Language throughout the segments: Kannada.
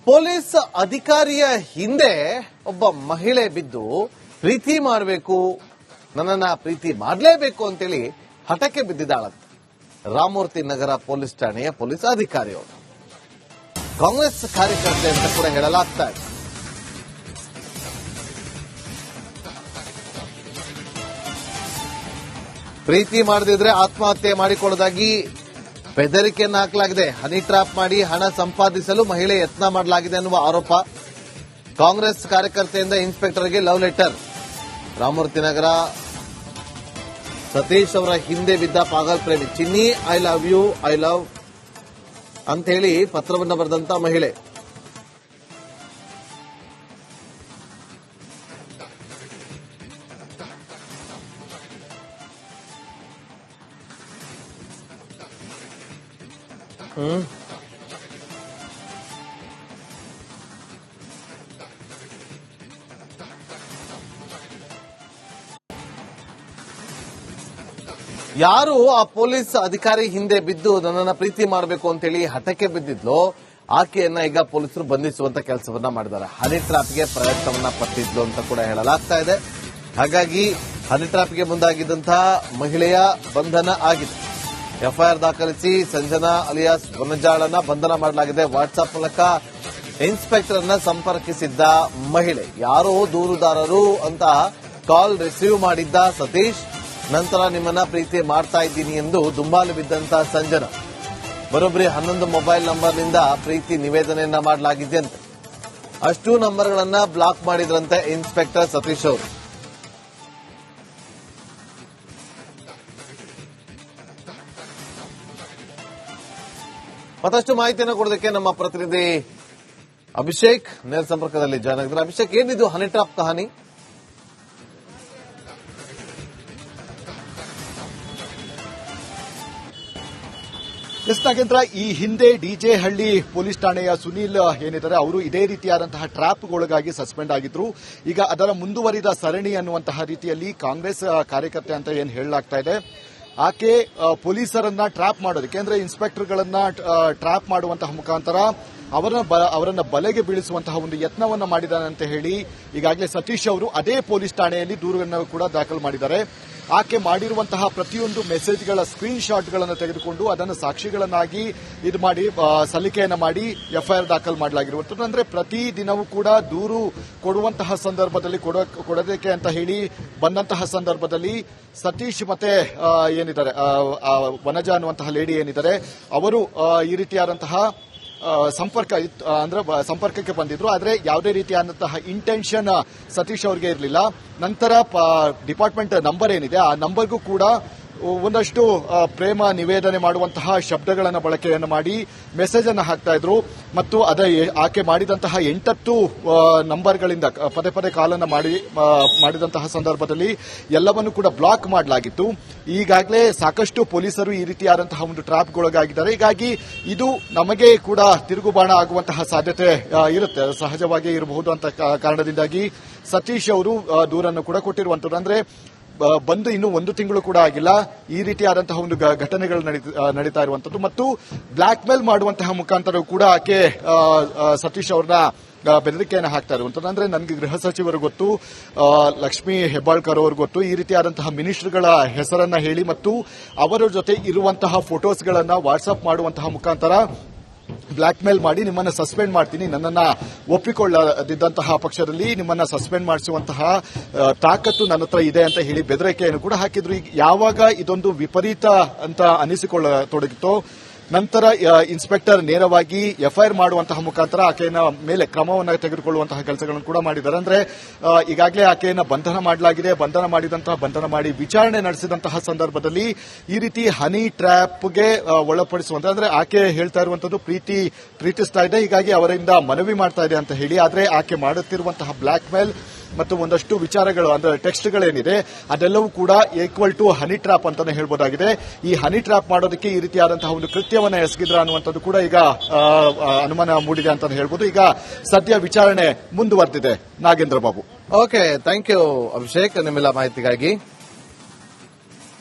ಪೊಲೀಸ್ ಅಧಿಕಾರಿಯ ಹಿಂದೆ ಒಬ್ಬ ಮಹಿಳೆ ಬಿದ್ದು ಪ್ರೀತಿ ಮಾಡಬೇಕು, ನನ್ನನ್ನ ಪ್ರೀತಿ ಮಾಡಲೇಬೇಕು ಅಂತೇಳಿ ಹಠಕ್ಕೆ ಬಿದ್ದಿದ್ದಾಳಂತೆ. ರಾಮಮೂರ್ತಿ ನಗರ ಪೊಲೀಸ್ ಠಾಣೆಯ ಪೊಲೀಸ್ ಅಧಿಕಾರಿಯವರು ಕಾಂಗ್ರೆಸ್ ಕಾರ್ಯಕರ್ತೆ ಅಂತ ಕೂಡ ಹೇಳಲಾಗ್ತಾ ಇದೆ. ಪ್ರೀತಿ ಮಾಡದಿದ್ರೆ ಆತ್ಮಹತ್ಯೆ ಮಾಡಿಕೊಳ್ಳೋದಾಗಿ ಬೆದರಿಕೆಯನ್ನು ಹಾಕಲಾಗಿದೆ. ಹನಿ ಟ್ರಾಪ್ ಮಾಡಿ ಹಣ ಸಂಪಾದಿಸಲು ಮಹಿಳೆ ಯತ್ನ ಮಾಡಲಾಗಿದೆ ಅನ್ನುವ ಆರೋಪ. ಕಾಂಗ್ರೆಸ್ ಕಾರ್ಯಕರ್ತೆಯಿಂದ ಇನ್ಸ್ಪೆಕ್ಟರ್ಗೆ ಲವ್ ಲೆಟರ್. ರಾಮಮೂರ್ತಿ ನಗರ ಸತೀಶ್ ಅವರ ಹಿಂದೆ ಬಿದ್ದ ಪಾಗಲ್ ಪ್ರೇಮಿ Chinni I love you I love ಅಂತ ಹೇಳಿ ಪತ್ರವನ್ನು ಬರೆದಂತ ಮಹಿಳೆ. ಯಾರು ಆ ಪೊಲೀಸ್ ಅಧಿಕಾರಿ ಹಿಂದೆ ಬಿದ್ದು ನನ್ನನ್ನ ಪ್ರೀತಿ ಮಾಡಬೇಕು ಅಂತೇಳಿ ಹಠಕ್ಕೆ ಬಿದ್ದಿದ್ಲು, ಆಕೆಯನ್ನ ಈಗ ಪೊಲೀಸರು ಬಂಧಿಸುವಂತ ಕೆಲಸವನ್ನ ಮಾಡಿದ್ದಾರೆ. ಹನಿ ಟ್ರಾಪ್ಗೆ ಪ್ರಯತ್ನವನ್ನ ಪಟ್ಟಿದ್ಲು ಅಂತ ಕೂಡ ಹೇಳಲಾಗ್ತಾ ಇದೆ. ಹಾಗಾಗಿ ಹನಿ ಟ್ರಾಪ್ಗೆ ಮುಂದಾಗಿದ್ದಂತಹ ಮಹಿಳೆಯ ಬಂಧನ ಆಗಿದೆ. ಎಫ್ಐಆರ್ ದಾಖಲಿಸಿ ಸಂಜನಾ ಅಲಿಯಾಸ್ ವನಜಾಳನ್ನ ಬಂಧನ ಮಾಡಲಾಗಿದೆ. ವಾಟ್ಸ್ಆಪ್ ಮೂಲಕ ಇನ್ಸ್ಪೆಕ್ಟರ್ ಅನ್ನ ಸಂಪರ್ಕಿಸಿದ್ದ ಮಹಿಳೆ, ಯಾರೋ ದೂರುದಾರರು ಅಂತ ಕಾಲ್ ರಿಸೀವ್ ಮಾಡಿದ್ದ ಸತೀಶ್, ನಂತರ ನಿಮ್ಮನ್ನ ಪ್ರೀತಿ ಮಾಡ್ತಾ ಇದ್ದೀನಿ ಎಂದು ದುಂಬಾಲು ಬಿದ್ದಂತ ಸಂಜನಾ, ಬರೋಬ್ಬರಿ 11 ಮೊಬೈಲ್ ನಂಬರ್ನಿಂದ ಪ್ರೀತಿ ನಿವೇದನೆಯನ್ನ ಮಾಡಲಾಗಿದೆಯಂತೆ. ಅಷ್ಟು ನಂಬರ್ಗಳನ್ನ ಬ್ಲಾಕ್ ಮಾಡಿದ್ರಂತೆ ಇನ್ಸ್ಪೆಕ್ಟರ್ ಸತೀಶ್ ಅವರು. ಮತ್ತಷ್ಟು ಮಾಹಿತಿಯನ್ನು ಕೊಡೋದಕ್ಕೆ ನಮ್ಮ ಪ್ರತಿನಿಧಿ ಅಭಿಷೇಕ್ ನೇರ ಸಂಪರ್ಕದಲ್ಲಿ ಜಾಯ್ನ್ ಆಗಿದ್ದಾರೆ. ಅಭಿಷೇಕ್, ಏನಿದು ಹನಿ ಟ್ರಾಪ್ ಕಹಾನಿ? ನಾಗೇಂದ್ರ, ಈ ಹಿಂದೆ ಡಿಜೆ ಹಳ್ಳಿ ಪೊಲೀಸ್ ಠಾಣೆಯ ಸುನೀಲ್ ಏನಿದ್ದಾರೆ ಅವರು ಇದೇ ರೀತಿಯಾದಂತಹ ಟ್ರಾಪ್ಗೊಳಗಾಗಿ ಸಸ್ಪೆಂಡ್ ಆಗಿದ್ರು. ಈಗ ಅದರ ಮುಂದುವರಿದ ಸರಣಿ ಅನ್ನುವಂತಹ ರೀತಿಯಲ್ಲಿ ಕಾಂಗ್ರೆಸ್ ಕಾರ್ಯಕರ್ತೆ ಅಂತ ಏನ್ ಹೇಳಲಾಗ್ತಾ ಇದೆ, ಆಕೆ ಪೊಲೀಸರನ್ನ ಟ್ರಾಪ್ ಮಾಡೋದಕ್ಕೆ ಅಂದ್ರೆ ಇನ್ಸ್ಪೆಕ್ಟರ್ಗಳನ್ನ ಟ್ರಾಪ್ ಮಾಡುವಂತಹ ಮುಖಾಂತರ ಅವರನ್ನ ಬಲೆಗೆ ಬೀಳಿಸುವಂತಹ ಒಂದು ಯತ್ನವನ್ನ ಮಾಡಿದ್ದಾನೆ ಅಂತ ಹೇಳಿ ಈಗಾಗಲೇ ಸತೀಶ್ ಅವರು ಅದೇ ಪೊಲೀಸ್ ಠಾಣೆಯಲ್ಲಿ ದೂರನ್ನು ಕೂಡ ದಾಖಲು ಮಾಡಿದ್ದಾರೆ. ಆಕೆ ಮಾಡಿರುವಂತಹ ಪ್ರತಿಯೊಂದು ಮೆಸೇಜ್ಗಳ ಸ್ಕ್ರೀನ್ ಶಾಟ್ಗಳನ್ನು ತೆಗೆದುಕೊಂಡು ಅದನ್ನು ಸಾಕ್ಷಿಗಳನ್ನಾಗಿ ಇದು ಮಾಡಿ ಸಲ್ಲಿಕೆಯನ್ನ ಮಾಡಿ ಎಫ್ಐಆರ್ ದಾಖಲು ಮಾಡಲಾಗಿರುವಂತದ್ದು. ಅಂದ್ರೆ ಪ್ರತಿ ದಿನವೂ ಕೂಡ ದೂರು ಕೊಡುವಂತಹ ಸಂದರ್ಭದಲ್ಲಿ ಕೊಡೋದಕ್ಕೆ ಅಂತ ಹೇಳಿ ಬಂದಂತಹ ಸಂದರ್ಭದಲ್ಲಿ ಸತೀಶ್ ಮತ್ತೆ ಏನಿದ್ದಾರೆ ವನಜ ಅನ್ನುವಂತಹ ಲೇಡಿ ಏನಿದ್ದಾರೆ ಅವರು ಈ ರೀತಿಯಾದಂತಹ ಸಂಪರ್ಕಕ್ಕೆ ಬಂದಿದ್ರು. ಆದ್ರೆ ಯಾವುದೇ ರೀತಿಯಾದಂತಹ ಇಂಟೆನ್ಷನ್ ಸತೀಶ್ ಅವರಿಗೆ ಇರಲಿಲ್ಲ. ನಂತರ ಡಿಪಾರ್ಟ್ಮೆಂಟ್ ನಂಬರ್ ಏನಿದೆ ಆ ನಂಬರ್ಗೂ ಕೂಡ ಒಂದಷ್ಟು ಪ್ರೇಮ ನಿವೇದನೆ ಮಾಡುವಂತಹ ಶಬ್ದಗಳನ್ನು ಬಳಕೆಯನ್ನು ಮಾಡಿ ಮೆಸೇಜ್ ಅನ್ನು ಹಾಕ್ತಾ ಇದ್ರು. ಮತ್ತು ಆಕೆ ಮಾಡಿದಂತಹ 8 ನಂಬರ್ಗಳಿಂದ ಪದೇ ಪದೇ ಕಾಲನ್ನು ಮಾಡಿದಂತಹ ಸಂದರ್ಭದಲ್ಲಿ ಎಲ್ಲವನ್ನು ಕೂಡ ಬ್ಲಾಕ್ ಮಾಡಲಾಗಿತ್ತು. ಈಗಾಗಲೇ ಸಾಕಷ್ಟು ಪೊಲೀಸರು ಈ ರೀತಿಯಾದಂತಹ ಒಂದು ಟ್ರಾಪ್ಗೊಳಗಾಗಿದ್ದಾರೆ. ಹೀಗಾಗಿ ಇದು ನಮಗೆ ಕೂಡ ತಿರುಗುಬಾಣ ಆಗುವಂತಹ ಸಾಧ್ಯತೆ ಇರುತ್ತೆ, ಸಹಜವಾಗಿ ಇರಬಹುದು ಅಂತ ಕಾರಣದಿಂದಾಗಿ ಸತೀಶ್ ಅವರು ದೂರನ್ನು ಕೂಡ ಕೊಟ್ಟಿರುವಂತದ್ದು. ಅಂದ್ರೆ ಬಂದು ಇನ್ನೂ 1 ತಿಂಗಳು ಕೂಡ ಆಗಿಲ್ಲ, ಈ ರೀತಿಯಾದಂತಹ ಒಂದು ಘಟನೆಗಳು ನಡೀತಾ ಇರುವಂತದ್ದು. ಮತ್ತು ಬ್ಲಾಕ್ ಮೇಲ್ ಮಾಡುವಂತಹ ಮುಖಾಂತರ ಕೂಡ ಆಕೆ ಸತೀಶ್ ಅವ್ರನ್ನ ಬೆದರಿಕೆಯನ್ನು ಹಾಕ್ತಾ ಇರುವಂತದ್ದು. ಅಂದ್ರೆ ನನಗೆ ಗೃಹ ಸಚಿವರು ಗೊತ್ತು, ಲಕ್ಷ್ಮೀ ಹೆಬ್ಬಾಳ್ಕರ್ ಅವರು ಗೊತ್ತು, ಈ ರೀತಿಯಾದಂತಹ ಮಿನಿಸ್ಟರ್ಗಳ ಹೆಸರನ್ನ ಹೇಳಿ ಮತ್ತು ಅವರ ಜೊತೆ ಇರುವಂತಹ ಫೋಟೋಸ್ಗಳನ್ನ ವಾಟ್ಸ್ಆಪ್ ಮಾಡುವಂತಹ ಮುಖಾಂತರ ಬ್ಲಾಕ್ ಮೇಲ್ ಮಾಡಿ ನಿಮ್ಮನ್ನ ಸಸ್ಪೆಂಡ್ ಮಾಡ್ತೀನಿ, ನನ್ನನ್ನ ಒಪ್ಪಿಕೊಳ್ಳದಿದ್ದಂತಹ ಪಕ್ಷದಲ್ಲಿ ನಿಮ್ಮನ್ನ ಸಸ್ಪೆಂಡ್ ಮಾಡಿಸುವಂತಹ ತಾಕತ್ತು ನನ್ನ ಹತ್ರ ಇದೆ ಅಂತ ಹೇಳಿ ಬೆದರಿಕೆಯನ್ನು ಕೂಡ ಹಾಕಿದ್ರು. ಈಗ ಯಾವಾಗ ಇದೊಂದು ವಿಪರೀತ ಅಂತ ಅನಿಸಿಕೊಳ್ಳತೊಡಗಿತ್ತೋ ನಂತರ ಇನ್ಸ್ಪೆಕ್ಟರ್ ನೇರವಾಗಿ ಎಫ್ಐಆರ್ ಮಾಡುವಂತಹ ಮುಖಾಂತರ ಆಕೆಯ ಮೇಲೆ ಕ್ರಮವನ್ನು ತೆಗೆದುಕೊಳ್ಳುವಂತಹ ಕೆಲಸಗಳನ್ನು ಕೂಡ ಮಾಡಿದ್ದಾರೆ. ಅಂದ್ರೆ ಈಗಾಗಲೇ ಆಕೆಯನ್ನು ಬಂಧನ ಮಾಡಲಾಗಿದೆ. ಬಂಧನ ಮಾಡಿ ವಿಚಾರಣೆ ನಡೆಸಿದಂತಹ ಸಂದರ್ಭದಲ್ಲಿ ಈ ರೀತಿ ಹನಿ ಟ್ರ್ಯಾಪ್ಗೆ ಒಳಪಡಿಸುವಂತ ಅಂದ್ರೆ ಆಕೆ ಹೇಳ್ತಾ ಇರುವಂತದ್ದು ಪ್ರೀತಿಸ್ತಾ ಇದೆ, ಹೀಗಾಗಿ ಅವರಿಂದ ಮನವಿ ಮಾಡ್ತಾ ಇದೆ ಅಂತ ಹೇಳಿ. ಆದ್ರೆ ಆಕೆ ಮಾಡುತ್ತಿರುವಂತಹ ಬ್ಲಾಕ್ ಮೇಲ್ ಮತ್ತು ಒಂದಷ್ಟು ವಿಚಾರಗಳು ಅಂದ್ರೆ ಟೆಕ್ಸ್ಟ್ಗಳೇನಿದೆ ಅದೆಲ್ಲವೂ ಕೂಡ ಈಕ್ವಲ್ ಟು ಹನಿ ಟ್ರಾಪ್ ಅಂತಾನೆ ಹೇಳ್ಬೋದಾಗಿದೆ. ಈ ಹನಿ ಟ್ರಾಪ್ ಮಾಡೋದಕ್ಕೆ ಈ ರೀತಿಯಾದಂತಹ ಒಂದು ಕೃತ್ಯವನ್ನ ಎಸಗಿದ್ರ ಅನ್ನುವಂಥದ್ದು ಕೂಡ ಈಗ ಅನುಮಾನ ಮೂಡಿದೆ ಅಂತ ಹೇಳ್ಬೋದು. ಈಗ ಸದ್ಯ ವಿಚಾರಣೆ ಮುಂದುವರೆದಿದೆ. Nagendra Babu. Okay, thank you Abhishek ನಿಮ್ಮೆಲ್ಲ ಮಾಹಿತಿಗಾಗಿ.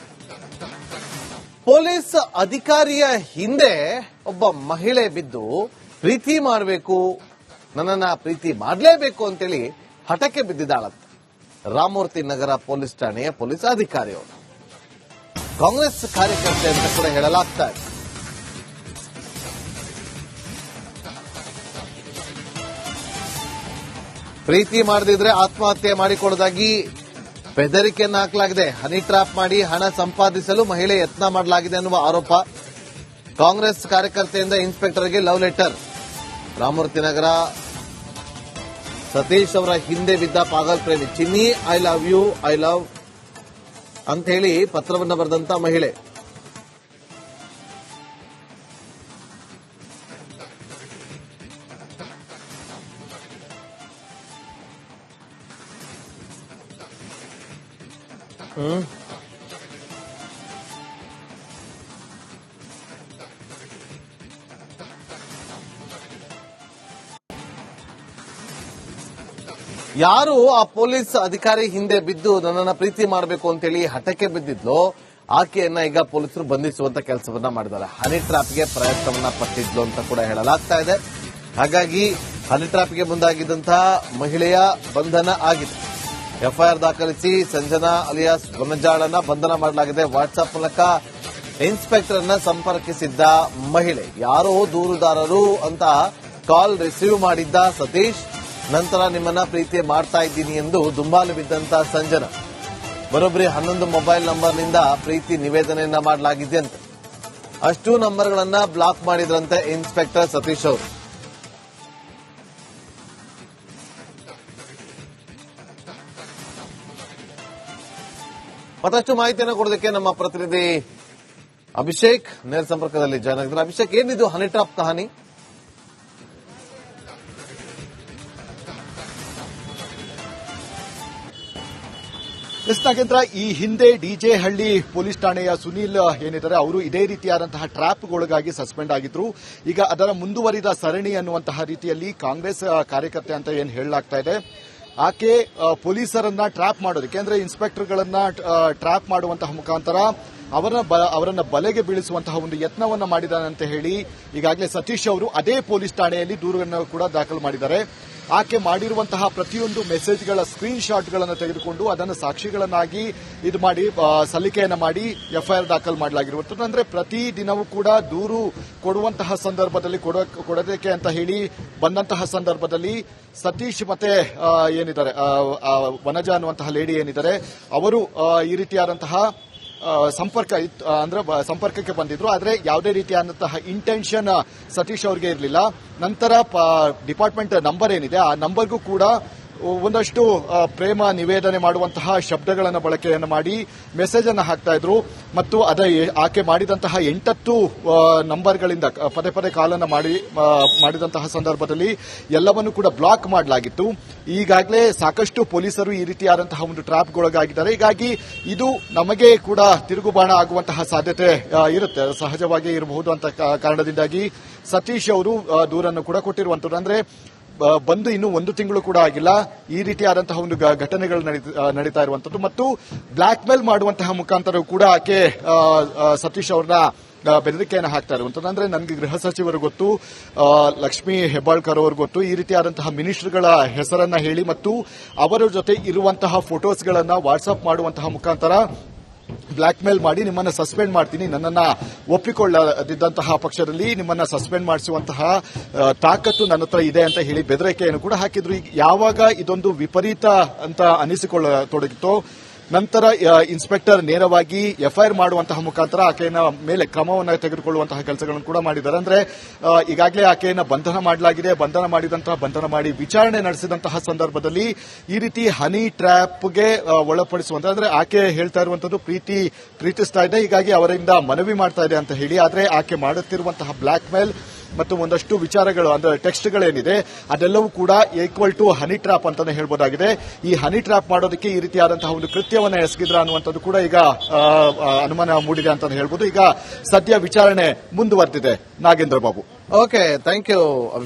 ಪೊಲೀಸ್ ಅಧಿಕಾರಿಯ ಹಿಂದೆ ಒಬ್ಬ ಮಹಿಳೆ ಬಿದ್ದು ಪ್ರೀತಿ ಮಾಡಬೇಕು, ನನ್ನನ್ನ ಪ್ರೀತಿ ಮಾಡಲೇಬೇಕು ಅಂತೇಳಿ ಹಠಕ್ಕೆ ಬಿದ್ದಿದ್ದಾಳಂತೆ ರಾಮಮೂರ್ತಿ ನಗರ ಪೊಲೀಸ್ ಠಾಣೆಯ ಪೊಲೀಸ್ ಅಧಿಕಾರಿಯವರು. ಕಾಂಗ್ರೆಸ್ ಕಾರ್ಯಕರ್ತೆ ಅಂತ ಕೂಡ ಹೇಳಲಾಗ್ತಾ ಇದೆ. ಪ್ರೀತಿ ಮಾಡದಿದ್ರೆ ಆತ್ಮಹತ್ಯೆ ಮಾಡಿಕೊಳ್ಳೋದಾಗಿ ಬೆದರಿಕೆಯನ್ನು ಹಾಕಲಾಗಿದೆ. ಹನಿ ಟ್ರಾಪ್ ಮಾಡಿ ಹಣ ಸಂಪಾದಿಸಲು ಮಹಿಳೆ ಯತ್ನ ಮಾಡಲಾಗಿದೆ ಅನ್ನುವ ಆರೋಪ. ಕಾಂಗ್ರೆಸ್ ಕಾರ್ಯಕರ್ತೆಯಿಂದ ಇನ್ಸ್ಪೆಕ್ಟರ್ಗೆ ಲವ್ ಲೆಟರ್. ರಾಮಮೂರ್ತಿ ನಗರ ಸತೀಶ್ ಅವರ ಹಿಂದೆ ಬಿದ್ದ ಪಾಗಲ್ ಪ್ರೇಮಿ Chinni I love you I love ಅಂತ ಹೇಳಿ ಪತ್ರವನ್ನು ಬರೆದಂತ ಮಹಿಳೆ. ಯಾರು ಆ ಪೊಲೀಸ್ ಅಧಿಕಾರಿ ಹಿಂದೆ ಬಿದ್ದು ನನ್ನನ್ನ ಪ್ರೀತಿ ಮಾಡಬೇಕು ಅಂತೇಳಿ ಹಠಕ್ಕೆ ಬಿದ್ದಿದ್ಲು ಆಕೆಯನ್ನ ಈಗ ಪೊಲೀಸರು ಬಂಧಿಸುವಂತ ಕೆಲಸವನ್ನ ಮಾಡಿದ್ದಾರೆ. ಹನಿ ಟ್ರಾಪ್ಗೆ ಪ್ರಯತ್ನವನ್ನ ಪಟ್ಟಿದ್ಲು ಅಂತ ಕೂಡ ಹೇಳಲಾಗ್ತಾ ಇದೆ. ಹಾಗಾಗಿ ಹನಿ ಟ್ರಾಪ್ಗೆ ಮುಂದಾಗಿದ್ದಂತಹ ಮಹಿಳೆಯ ಬಂಧನ ಆಗಿದೆ. ಎಫ್ಐಆರ್ ದಾಖಲಿಸಿ ಸಂಜನಾ ಅಲಿಯಾಸ್ ಗುಣಜಾಳನ್ನ ಬಂಧನ ಮಾಡಲಾಗಿದೆ. ವಾಟ್ಸ್ಆಪ್ ಮೂಲಕ ಇನ್ಸ್ಪೆಕ್ಟರ್ ಅನ್ನ ಸಂಪರ್ಕಿಸಿದ್ದ ಮಹಿಳೆ ಯಾರೋ ದೂರುದಾರರು ಅಂತ ಕಾಲ್ ರಿಸೀವ್ ಮಾಡಿದ್ದ ಸತೀಶ್, ನಂತರ ನಿಮ್ಮನ್ನ ಪ್ರೀತಿ ಮಾಡ್ತಾ ಇದ್ದೀನಿ ಎಂದು ದುಂಬಾಲು ಬಿದ್ದಂತ ಸಂಜನಾ ಬರೋಬ್ಬರಿ 11 ಮೊಬೈಲ್ ನಂಬರ್ನಿಂದ ಪ್ರೀತಿ ನಿವೇದನೆಯನ್ನ ಮಾಡಲಾಗಿದೆಯಂತೆ. ಅಷ್ಟು ನಂಬರ್ಗಳನ್ನ ಬ್ಲಾಕ್ ಮಾಡಿದ್ರಂತೆ ಇನ್ಸ್ಪೆಕ್ಟರ್ ಸತೀಶ್ ಅವರು. ಮತ್ತಷ್ಟು ಮಾಹಿತಿಯನ್ನು ಕೊಡೋದಕ್ಕೆ ನಮ್ಮ ಪ್ರತಿನಿಧಿ ಅಭಿಷೇಕ್ ನೇರ ಸಂಪರ್ಕದಲ್ಲಿ ಜಾಯ್ನ್ ಆಗಿದ್ದಾರೆ. ಅಭಿಷೇಕ್, ಏನಿದು ಹನಿ ಟ್ರಾಪ್ ಕಹಾನಿ? ನಾಗೇಂದ್ರ, ಈ ಹಿಂದೆ ಡಿಜೆ ಹಳ್ಳಿ ಪೊಲೀಸ್ ಠಾಣೆಯ ಸುನೀಲ್ ಏನಿದ್ದಾರೆ ಅವರು ಇದೇ ರೀತಿಯಾದಂತಹ ಟ್ರಾಪ್ಗೊಳಗಾಗಿ ಸಸ್ಪೆಂಡ್ ಆಗಿದ್ರು. ಈಗ ಅದರ ಮುಂದುವರಿದ ಸರಣಿ ಅನ್ನುವಂತಹ ರೀತಿಯಲ್ಲಿ ಕಾಂಗ್ರೆಸ್ ಕಾರ್ಯಕರ್ತೆ ಅಂತ ಏನ್ ಹೇಳಲಾಗ್ತಾ ಇದೆ, ಆಕೆ ಪೊಲೀಸರನ್ನ ಟ್ರಾಪ್ ಮಾಡೋದಕ್ಕೆ ಅಂದ್ರೆ ಇನ್ಸ್ಪೆಕ್ಟರ್ಗಳನ್ನ ಟ್ರಾಪ್ ಮಾಡುವಂತಹ ಮುಖಾಂತರ ಅವರನ್ನ ಬಲೆಗೆ ಬೀಳಿಸುವಂತಹ ಒಂದು ಯತ್ನವನ್ನ ಮಾಡಿದಾನೆ ಅಂತ ಹೇಳಿ ಈಗಾಗಲೇ ಸತೀಶ್ ಅವರು ಅದೇ ಪೊಲೀಸ್ ಠಾಣೆಯಲ್ಲಿ ದೂರನ್ನು ಕೂಡ ದಾಖಲು ಮಾಡಿದ್ದಾರೆ. ಆಕೆ ಮಾಡಿರುವಂತಹ ಪ್ರತಿಯೊಂದು ಮೆಸೇಜ್ಗಳ ಸ್ಕ್ರೀನ್ ಶಾಟ್ಗಳನ್ನು ತೆಗೆದುಕೊಂಡು ಅದನ್ನು ಸಾಕ್ಷಿಗಳನ್ನಾಗಿ ಇದು ಮಾಡಿ ಸಲ್ಲಿಕೆಯನ್ನ ಮಾಡಿ ಎಫ್ಐಆರ್ ದಾಖಲು ಮಾಡಲಾಗಿರುವಂತದ್ದು. ಅಂದ್ರೆ ಪ್ರತಿ ದಿನವೂ ಕೂಡ ದೂರು ಕೊಡುವಂತಹ ಸಂದರ್ಭದಲ್ಲಿ ಕೊಡೋದಕ್ಕೆ ಅಂತ ಹೇಳಿ ಬಂದಂತಹ ಸಂದರ್ಭದಲ್ಲಿ ಸತೀಶ್ ಮತ್ತೆ ಏನಿದ್ದಾರೆ ವನಜ ಅನ್ನುವಂತಹ ಲೇಡಿ ಏನಿದ್ದಾರೆ ಅವರು ಈ ರೀತಿಯಾದಂತಹ ಸಂಪರ್ಕಕ್ಕೆ ಬಂದಿದ್ರು. ಆದ್ರೆ ಯಾವುದೇ ರೀತಿಯಾದಂತಹ ಇಂಟೆನ್ಷನ್ ಸತೀಶ್ ಅವರಿಗೆ ಇರಲಿಲ್ಲ. ನಂತರ ಡಿಪಾರ್ಟ್ಮೆಂಟ್ ನಂಬರ್ ಏನಿದೆ ಆ ನಂಬರ್ಗೂ ಕೂಡ ಒಂದಷ್ಟು ಪ್ರೇಮ ನಿವೇದನೆ ಮಾಡುವಂತಹ ಶಬ್ದಗಳನ್ನು ಬಳಕೆಯನ್ನು ಮಾಡಿ ಮೆಸೇಜ್ ಅನ್ನು ಹಾಕ್ತಾ ಇದ್ರು. ಮತ್ತು ಆಕೆ ಮಾಡಿದಂತಹ 8 ನಂಬರ್ಗಳಿಂದ ಪದೇ ಪದೇ ಕಾಲನ್ನು ಮಾಡಿದಂತಹ ಸಂದರ್ಭದಲ್ಲಿ ಎಲ್ಲವನ್ನೂ ಕೂಡ ಬ್ಲಾಕ್ ಮಾಡಲಾಗಿತ್ತು. ಈಗಾಗಲೇ ಸಾಕಷ್ಟು ಪೊಲೀಸರು ಈ ರೀತಿಯಾದಂತಹ ಒಂದು ಟ್ರಾಪ್ಗೊಳಗಾಗಿದ್ದಾರೆ. ಹೀಗಾಗಿ ಇದು ನಮಗೆ ಕೂಡ ತಿರುಗುಬಾಣ ಆಗುವಂತಹ ಸಾಧ್ಯತೆ ಇರುತ್ತೆ, ಸಹಜವಾಗಿ ಇರಬಹುದು ಅಂತ ಕಾರಣದಿಂದಾಗಿ ಸತೀಶ್ ಅವರು ದೂರನ್ನು ಕೂಡ ಕೊಟ್ಟಿರುವಂತದ್ದು. ಅಂದ್ರೆ ಬಂದು ಇನ್ನು 1 ತಿಂಗಳು ಕೂಡ ಆಗಿಲ್ಲ, ಈ ರೀತಿಯಾದಂತಹ ಒಂದು ಘಟನೆಗಳು ನಡೀತಾ ಇರುವಂತದ್ದು. ಮತ್ತು ಬ್ಲಾಕ್ ಮೇಲ್ ಮಾಡುವಂತಹ ಮುಖಾಂತರ ಕೂಡ ಆಕೆ ಸತೀಶ್ ಅವ್ರನ್ನ ಬೆದರಿಕೆಯನ್ನು ಹಾಕ್ತಾ ಇರುವಂತದ್ದು. ಅಂದ್ರೆ ನನಗೆ ಗೃಹ ಸಚಿವರು ಗೊತ್ತು, ಲಕ್ಷ್ಮೀ ಹೆಬ್ಬಾಳ್ಕರ್ ಅವರು ಗೊತ್ತು, ಈ ರೀತಿಯಾದಂತಹ ಮಿನಿಸ್ಟರ್ಗಳ ಹೆಸರನ್ನ ಹೇಳಿ ಮತ್ತು ಅವರ ಜೊತೆ ಇರುವಂತಹ ಫೋಟೋಸ್ಗಳನ್ನ ವಾಟ್ಸ್ಆಪ್ ಮಾಡುವಂತಹ ಮುಖಾಂತರ ಬ್ಲಾಕ್ ಮೇಲ್ ಮಾಡಿ ನಿಮ್ಮನ್ನ ಸಸ್ಪೆಂಡ್ ಮಾಡ್ತೀನಿ, ನನ್ನನ್ನ ಒಪ್ಪಿಕೊಳ್ಳದಿದ್ದಂತಹ ಪಕ್ಷದಲ್ಲಿ ನಿಮ್ಮನ್ನ ಸಸ್ಪೆಂಡ್ ಮಾಡಿಸುವಂತಹ ತಾಕತ್ತು ನನ್ನ ಹತ್ರ ಇದೆ ಅಂತ ಹೇಳಿ ಬೆದರಿಕೆಯನ್ನು ಕೂಡ ಹಾಕಿದ್ರು. ಯಾವಾಗ ಇದೊಂದು ವಿಪರೀತ ಅಂತ ಅನಿಸಿಕೊಳ್ಳತೊಡಗಿತ್ತೋ ನಂತರ ಇನ್ಸ್ಪೆಕ್ಟರ್ ನೇರವಾಗಿ ಎಫ್ಐಆರ್ ಮಾಡುವಂತಹ ಮುಖಾಂತರ ಆಕೆಯ ಮೇಲೆ ಕ್ರಮವನ್ನು ತೆಗೆದುಕೊಳ್ಳುವಂತಹ ಕೆಲಸಗಳನ್ನು ಕೂಡ ಮಾಡಿದ್ದಾರೆ. ಅಂದ್ರೆ ಈಗಾಗಲೇ ಆಕೆಯನ್ನು ಬಂಧನ ಮಾಡಲಾಗಿದೆ. ಬಂಧನ ಮಾಡಿ ವಿಚಾರಣೆ ನಡೆಸಿದಂತಹ ಸಂದರ್ಭದಲ್ಲಿ ಈ ರೀತಿ ಹನಿ ಟ್ರ್ಯಾಪ್ಗೆ ಒಳಪಡಿಸುವಂತ ಅಂದ್ರೆ ಆಕೆ ಹೇಳ್ತಾ ಇರುವಂತದ್ದು ಪ್ರೀತಿಸ್ತಾ ಇದೆ, ಹೀಗಾಗಿ ಅವರಿಂದ ಮನವಿ ಮಾಡ್ತಾ ಇದೆ ಅಂತ ಹೇಳಿ. ಆದ್ರೆ ಆಕೆ ಮಾಡುತ್ತಿರುವಂತಹ ಬ್ಲಾಕ್ ಮೇಲ್ ಮತ್ತು ಒಂದಷ್ಟು ವಿಚಾರಗಳು ಅಂದ್ರೆ ಟೆಕ್ಸ್ಟ್ಗಳೇನಿದೆ ಅದೆಲ್ಲವೂ ಕೂಡ ಈಕ್ವಲ್ ಟು ಹನಿ ಟ್ರಾಪ್ ಅಂತಾನೆ ಹೇಳ್ಬೋದಾಗಿದೆ. ಈ ಹನಿ ಟ್ರಾಪ್ ಮಾಡೋದಕ್ಕೆ ಈ ರೀತಿಯಾದಂತಹ ಒಂದು ಕೃತ್ಯವನ್ನ ಎಸಗಿದ್ರ ಅನ್ನುವಂಥದ್ದು ಕೂಡ ಈಗ ಅನುಮಾನ ಮೂಡಿದೆ ಅಂತ ಹೇಳ್ಬೋದು. ಈಗ ಸದ್ಯ ವಿಚಾರಣೆ ಮುಂದುವರೆದಿದೆ. Nagendra Babu. Okay, thank you Abhishek.